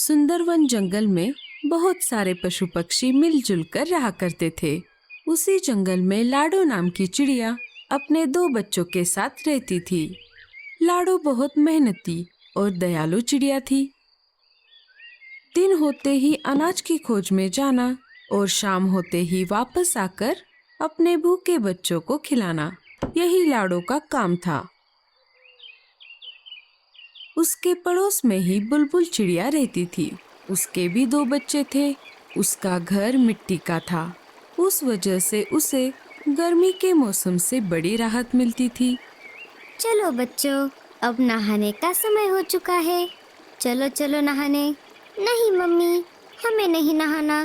सुंदरवन जंगल में बहुत सारे पशु पक्षी मिलजुल कर रहा करते थे। उसी जंगल में लाडो नाम की चिड़िया अपने दो बच्चों के साथ रहती थी। लाडो बहुत मेहनती और दयालु चिड़िया थी। दिन होते ही अनाज की खोज में जाना और शाम होते ही वापस आकर अपने भूखे बच्चों को खिलाना, यही लाडो का काम था। उसके पड़ोस में ही बुलबुल चिड़िया रहती थी। उसके भी दो बच्चे थे। उसका घर मिट्टी का था। उस वजह से उसे गर्मी के मौसम से बड़ी राहत मिलती थी। चलो बच्चों, अब नहाने का समय हो चुका है। चलो चलो नहाने। नहीं मम्मी, हमें नहीं नहाना।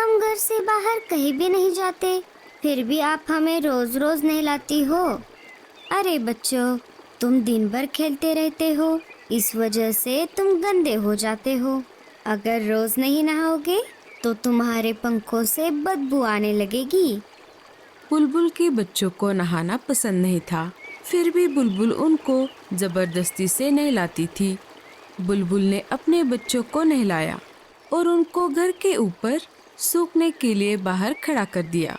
हम घर से बाहर कहीं भी नहीं जाते, फिर भी आप हमें रोज रोज नहलाती हो। अरे बच्चों, तुम दिन भर खेलते रहते हो, इस वजह से तुम गंदे हो जाते हो। अगर रोज नहीं नहाओगे तो तुम्हारे पंखों से बदबू आने लगेगी। बुलबुल के बच्चों को नहाना पसंद नहीं था, फिर भी बुलबुल उनको जबरदस्ती से नहलाती थी। बुलबुल ने अपने बच्चों को नहलाया और उनको घर के ऊपर सूखने के लिए बाहर खड़ा कर दिया।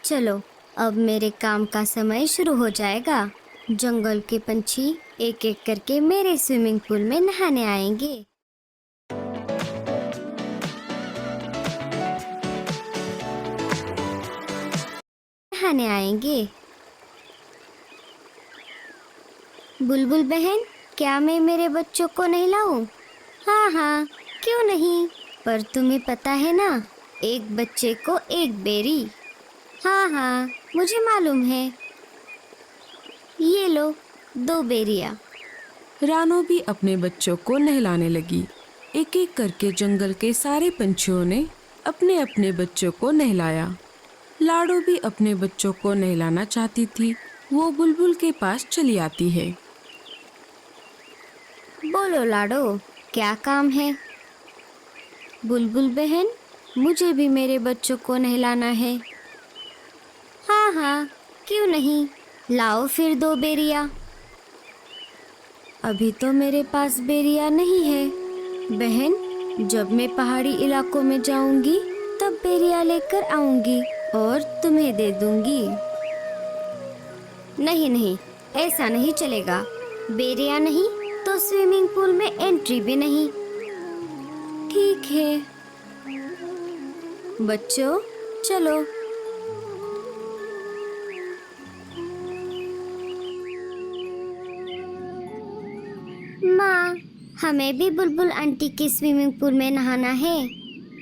चलो, अब मेरे काम का समय शुरू हो जाएगा। जंगल के पंछी एक एक करके मेरे स्विमिंग पूल में नहाने आएंगे। नहाने आएंगे। बुलबुल बहन, क्या मैं मेरे बच्चों को नहलाऊं? हाँ हाँ, क्यों नहीं, पर तुम्हें पता है ना, एक बच्चे को एक बेरी। हाँ हाँ, मुझे मालूम है। ये लो, 2 बेरियां। रानो भी अपने बच्चों को नहलाने लगी। एक एक करके जंगल के सारे पंछियों ने अपने अपने बच्चों को नहलाया। लाडो भी अपने बच्चों को नहलाना चाहती थी। वो बुलबुल के पास चली आती है। बोलो लाडो, क्या काम है? बुलबुल बहन, मुझे भी मेरे बच्चों को नहलाना है। हाँ हाँ, क्यों नहीं, लाओ फिर 2 बेरियां। अभी तो मेरे पास बेरिया नहीं है। बहन, जब मैं पहाड़ी इलाकों में जाऊंगी तब बेरिया लेकर आऊंगी और तुम्हें दे दूंगी। नहीं नहीं, ऐसा नहीं चलेगा। बेरिया नहीं तो स्विमिंग पूल में एंट्री भी नहीं। ठीक है बच्चों, चलो। माँ, हमें भी बुलबुल आंटी की स्विमिंग पूल में नहाना है।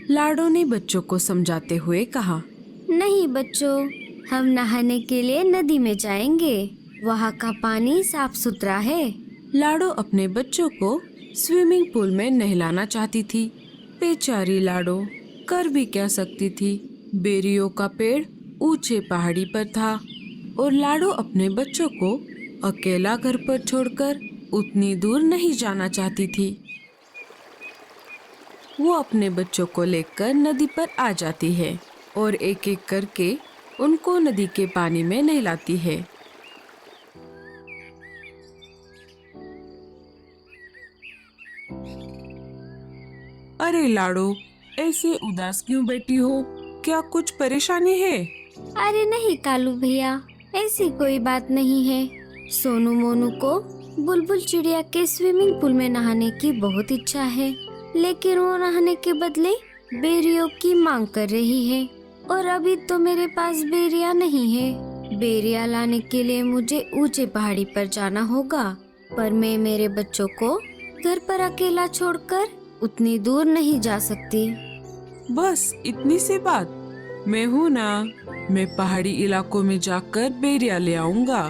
लाडो ने बच्चों को समझाते हुए कहा। नहीं बच्चों, हम नहाने के लिए नदी में जाएंगे। वहाँ का पानी साफ सुथरा है। लाडो अपने बच्चों को स्विमिंग पूल में नहलाना चाहती थी। बेचारी लाडो कर भी क्या सकती थी। बेरियों का पेड़ ऊंचे पहाड़ी पर था और लाडो अपने बच्चों को अकेला घर पर छोड़कर उतनी दूर नहीं जाना चाहती थी। वो अपने बच्चों को लेकर नदी पर आ जाती है और एक एक करके उनको नदी के पानी में नहलाती है। अरे लाडो, ऐसे उदास क्यों बैठी हो? क्या कुछ परेशानी है? अरे नहीं कालू भैया, ऐसी कोई बात नहीं है। सोनू मोनू को बुलबुल चिड़िया के स्विमिंग पूल में नहाने की बहुत इच्छा है, लेकिन वो नहाने के बदले बेरियों की मांग कर रही है और अभी तो मेरे पास बेरिया नहीं है। बेरिया लाने के लिए मुझे ऊंचे पहाड़ी पर जाना होगा, पर मैं मेरे बच्चों को घर पर अकेला छोड़कर उतनी दूर नहीं जा सकती। बस इतनी सी बात? मैं हूँ ना, मैं पहाड़ी इलाकों में जाकर बेरिया ले आऊंगा।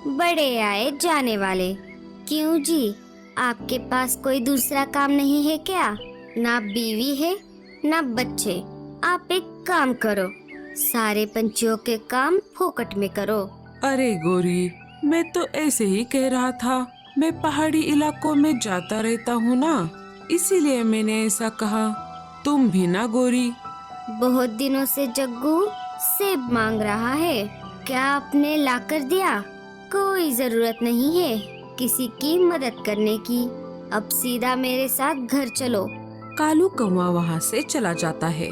बड़े आए जाने वाले। क्यों जी, आपके पास कोई दूसरा काम नहीं है क्या? ना बीवी है ना बच्चे। आप एक काम करो, सारे पंछियों के काम फोकट में करो। अरे गोरी, मैं तो ऐसे ही कह रहा था। मैं पहाड़ी इलाकों में जाता रहता हूँ ना, इसीलिए मैंने ऐसा कहा। तुम भी ना गोरी। बहुत दिनों से जग्गू सेब मांग रहा है, क्या आपने लाकर दिया? कोई जरूरत नहीं है किसी की मदद करने की। अब सीधा मेरे साथ घर चलो। कालू कौवा वहाँ से चला जाता है।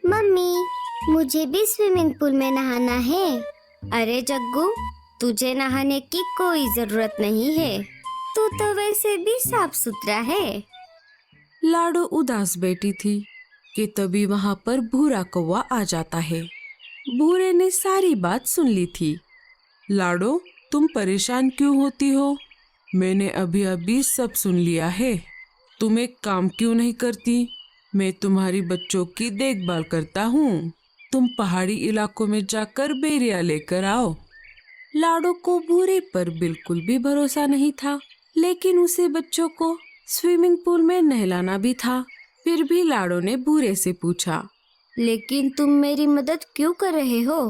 मम्मी, मुझे भी स्विमिंग पूल में नहाना है। अरे जग्गू, तुझे नहाने की कोई जरूरत नहीं है, तू तो वैसे भी साफ सुथरा है। लाडो उदास बैठी थी कि तभी वहाँ पर भूरा कौवा आ जाता है। भूरे ने सारी बात सुन ली थी। लाडो, तुम परेशान क्यों होती हो? मैंने अभी अभी सब सुन लिया है। तुम एक काम क्यों नहीं करती? मैं तुम्हारी बच्चों की देखभाल करता हूँ। तुम पहाड़ी इलाकों में जाकर बेरिया लेकर आओ। लाडो को भूरे पर बिल्कुल भी भरोसा नहीं था, लेकिन उसे बच्चों को स्विमिंग पूल में नहलाना भी था। फिर भी लाडो ने भूरे से पूछा, लेकिन तुम मेरी मदद क्यों कर रहे हो?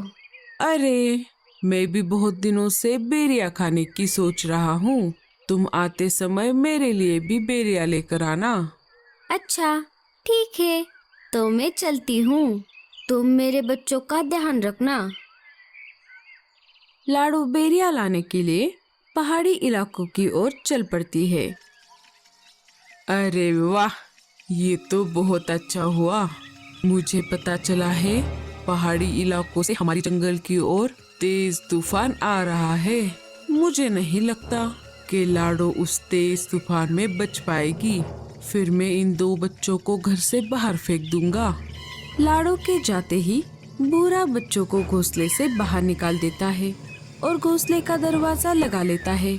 अरे, मैं भी बहुत दिनों से बेरिया खाने की सोच रहा हूँ। तुम आते समय मेरे लिए भी बेरिया लेकर आना। अच्छा, ठीक है, तो मैं चलती हूँ। तुम मेरे बच्चों का ध्यान रखना। लाडो बेरिया लाने के लिए पहाड़ी इलाकों की ओर चल पड़ती है। अरे वाह, ये तो बहुत अच्छा हुआ। मुझे पता चला है पहाड़ी इलाकों से हमारी जंगल की ओर तेज तूफान आ रहा है। मुझे नहीं लगता कि लाडो उस तेज तूफान में बच पाएगी। फिर मैं इन दो बच्चों को घर से बाहर फेंक दूंगा। लाडो के जाते ही भूरा बच्चों को घोंसले से बाहर निकाल देता है और घोंसले का दरवाजा लगा लेता है।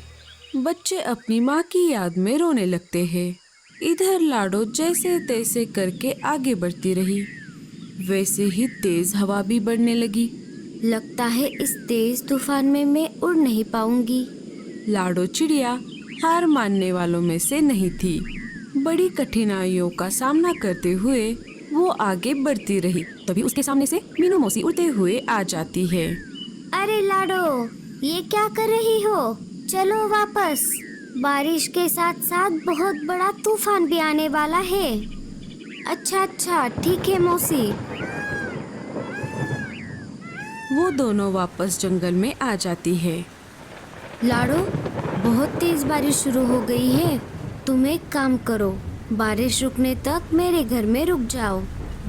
बच्चे अपनी माँ की याद में रोने लगते हैं। इधर लाडो जैसे तैसे करके आगे बढ़ती रही। वैसे ही तेज हवा भी बढ़ने लगी। लगता है इस तेज तूफान में मैं उड़ नहीं पाऊंगी। लाडो चिड़िया हार मानने वालों में से नहीं थी। बड़ी कठिनाइयों का सामना करते हुए वो आगे बढ़ती रही। तभी उसके सामने से मीनू मौसी उड़ते हुए आ जाती है। अरे लाडो, ये क्या कर रही हो? चलो वापस। बारिश के साथ साथ बहुत बड़ा तूफान भी आने वाला है। अच्छा, ठीक है मौसी। वो दोनों वापस जंगल में आ जाती है। लाडो, बहुत तेज बारिश शुरू हो गई है। तुम एक काम करो, बारिश रुकने तक मेरे घर में रुक जाओ।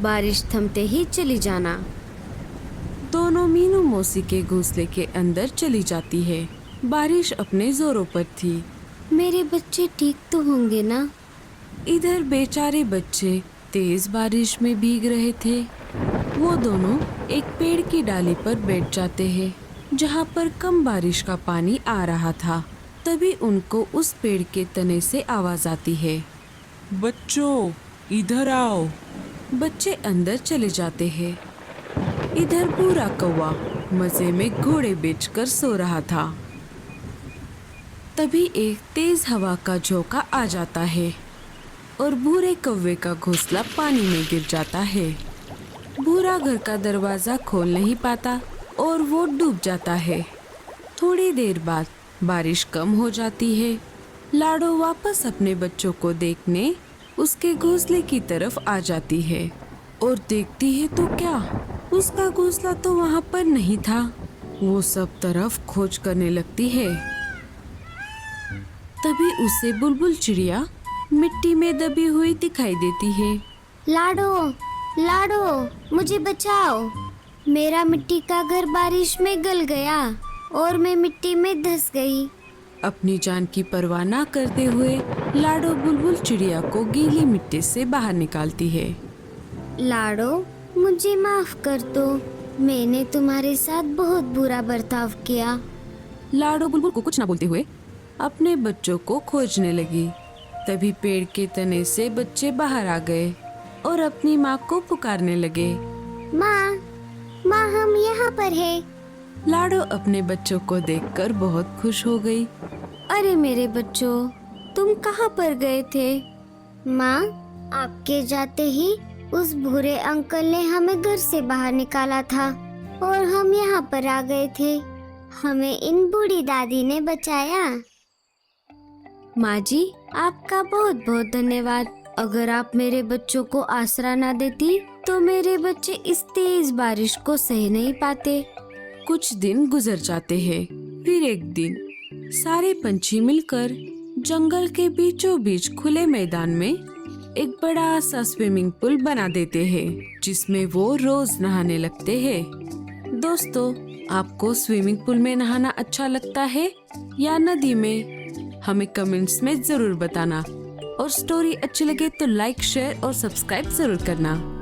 बारिश थमते ही चली जाना। दोनों मीनू मौसी के घोंसले के अंदर चली जाती है। बारिश अपने जोरों पर थी। मेरे बच्चे ठीक तो होंगे ना? इधर बेचारे बच्चे तेज बारिश में भीग रहे थे। वो दोनों एक पेड़ की डाली पर बैठ जाते हैं, जहाँ पर कम बारिश का पानी आ रहा था। तभी उनको उस पेड़ के तने से आवाज आती है, बच्चों इधर आओ। बच्चे अंदर चले जाते हैं। इधर भूरा कौवा मजे में घोड़े बेचकर सो रहा था। तभी एक तेज हवा का झोंका आ जाता है और भूरे कौवे का घोंसला पानी में गिर जाता है। भूरा घर का दरवाजा खोल नहीं पाता और वो डूब जाता है। थोड़ी देर बाद बारिश कम हो जाती है। लाडो वापस अपने बच्चों को देखने उसके घोंसले की तरफ आ जाती है और देखती है तो क्या, उसका घोंसला तो वहाँ पर नहीं था। वो सब तरफ खोज करने लगती है। तभी उसे बुलबुल चिड़िया मिट्टी में दबी हुई दिखाई देती है। लाडो, मुझे बचाओ। मेरा मिट्टी का घर बारिश में गल गया और मैं मिट्टी में धंस गई। अपनी जान की परवाह न करते हुए लाडो बुलबुल चिड़िया को गीली मिट्टी से बाहर निकालती है। लाडो, मुझे माफ कर दो। मैंने तुम्हारे साथ बहुत बुरा बर्ताव किया। लाडो बुलबुल को कुछ न बोलते हुए अपने बच्चों को खोजने लगी। तभी पेड़ के तने से बच्चे बाहर आ गए और अपनी माँ को पुकारने लगे, माँ, हम यहाँ पर हैं। लाडो अपने बच्चों को देखकर बहुत खुश हो गई। अरे मेरे बच्चों, तुम कहाँ पर गए थे? माँ, आपके जाते ही उस भूरे अंकल ने हमें घर से बाहर निकाला था और हम यहाँ पर आ गए थे। हमें इन बूढ़ी दादी ने बचाया। माँ जी, आपका बहुत बहुत धन्यवाद। अगर आप मेरे बच्चों को आसरा ना देती तो मेरे बच्चे इस तेज बारिश को सह नहीं पाते। कुछ दिन गुजर जाते हैं। फिर एक दिन सारे पंछी मिलकर जंगल के बीचों बीच खुले मैदान में एक बड़ा सा स्विमिंग पूल बना देते हैं, जिसमें वो रोज नहाने लगते हैं। दोस्तों, आपको स्विमिंग पूल में नहाना अच्छा लगता है या नदी में? हमें कमेंट्स में जरूर बताना। और स्टोरी अच्छी लगे तो लाइक, शेयर और सब्सक्राइब जरूर करना।